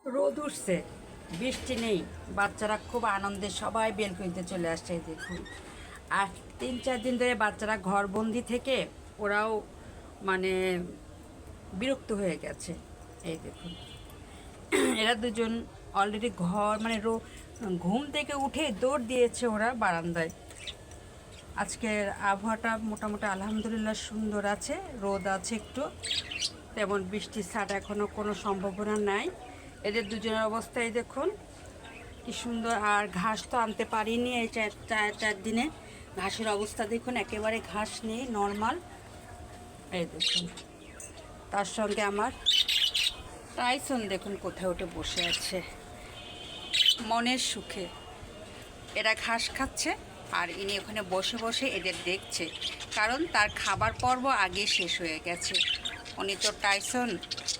রোদ উঠছে, বৃষ্টি নেই, বাচ্চারা খুব আনন্দে সবাই বেলকনিতে চলে আসছে। এই দেখুন, আর 3-4 দিন ধরে বাচ্চারা ঘরবন্দি থেকে ওরাও মানে বিরক্ত হয়ে গেছে। এই দেখুন, এরা দুজন অলরেডি ঘর মানে ঘুম থেকে উঠে দৌড় দিয়েছে ওরা বারান্দায়। আজকের আবহাওয়াটা মোটামুটি আলহামদুলিল্লাহ সুন্দর আছে, রোদ আছে একটু, তেমন বৃষ্টির ছাট এখনও কোনো সম্ভাবনা নাই। এদের দুজনের অবস্থায় দেখুন কি সুন্দর। আর ঘাস তো আনতে পারিনি এই 4 দিনে। ঘাসের অবস্থা দেখুন, একেবারে ঘাস নেই, নর্মাল। এই দেখুন, তার সঙ্গে আমার টাইসন দেখুন কোথায় উঠে বসে আছে মনের সুখে। এরা ঘাস খাচ্ছে আর ইনি ওখানে বসে বসে এদের দেখছে, কারণ তার খাবার পর্ব আগে শেষ হয়ে গেছে। উনি তো টাইসন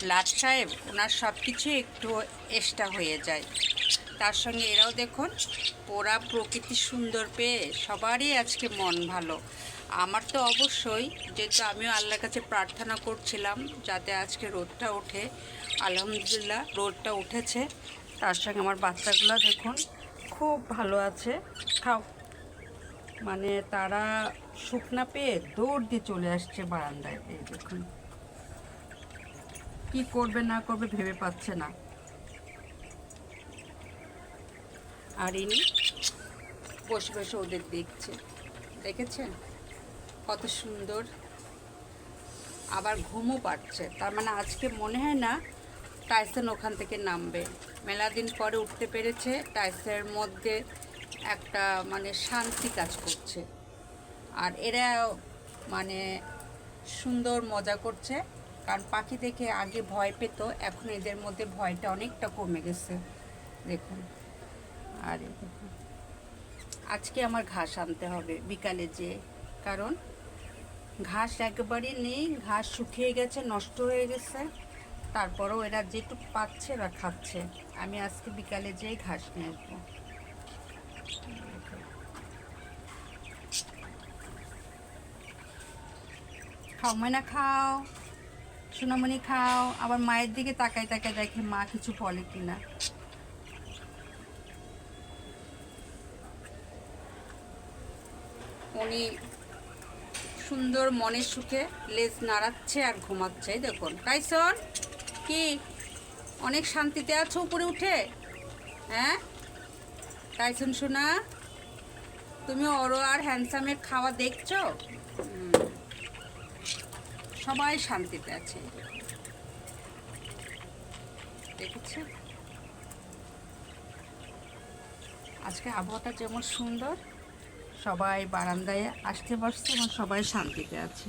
লাট সাহেব, ওনার সব কিছুই একটু এক্সট্রা হয়ে যায়। তার সঙ্গে এরাও দেখুন, ওরা প্রকৃতি সুন্দর পেয়ে সবারই আজকে মন ভালো। আমার তো অবশ্যই, যেহেতু আমিও আল্লাহর কাছে প্রার্থনা করছিলাম যাতে আজকে রোদটা ওঠে। আলহামদুলিল্লাহ রোদটা উঠেছে। তার সঙ্গে আমার বাচ্চাগুলো দেখুন খুব ভালো আছে। খাও, মানে তারা শুকনা পেয়ে দৌড় দিয়ে চলে আসছে বারান্দায়। এই দেখুন, কি করবে না করবে ভেবে পাচ্ছে না। আর ইনি বসে বসে ওদের দেখছে, দেখেছেন কত সুন্দর। আবার ঘুমও পাচ্ছে, তার মানে আজকে মনে হয় না টাইসন ওখান থেকে নামবে। মেলা দিন পরে উঠতে পেরেছে, টাইসনের মধ্যে একটা মানে শান্তি কাজ করছে। আর এরা মানে সুন্দর মজা করছে, কারণ পাখি দেখে আগে ভয় পেত, এখন এদের মধ্যে ভয়টা অনেকটা কমে গেছে দেখুন। আর দেখুন, আজকে আমার ঘাস আনতে হবে বিকালে যেয়ে, কারণ ঘাস একেবারেই নেই, ঘাস শুকিয়ে গেছে, নষ্ট হয়ে গেছে। তারপরেও এরা যেটুকু পাচ্ছে এরা খাচ্ছে। আমি আজকে বিকালে যেয়ে ঘাস নিয়ে আসবো। খাও ময়না, খাও সোনামণি, খাও। আবার মায়ের দিকে তাকায় তাকায় দেখে মা কিছু বলে কিনা। উনি সুন্দর মনের সুখে লেজ নাড়াচ্ছে আর ঘুমাচ্ছে। দেখুন টাইসন, কি অনেক শান্তিতে আছো উপরে উঠে? হ্যাঁ টাইসন সোনা, তুমি অরো আর হ্যান্ডসামের খাওয়া দেখছো? সবাই শান্তিতে আছে, দেখেছে। আজকে আবহাওয়াটা যেমন সুন্দর, সবাই বারান্দায় আসতে বসছে এবং সবাই শান্তিতে আছে।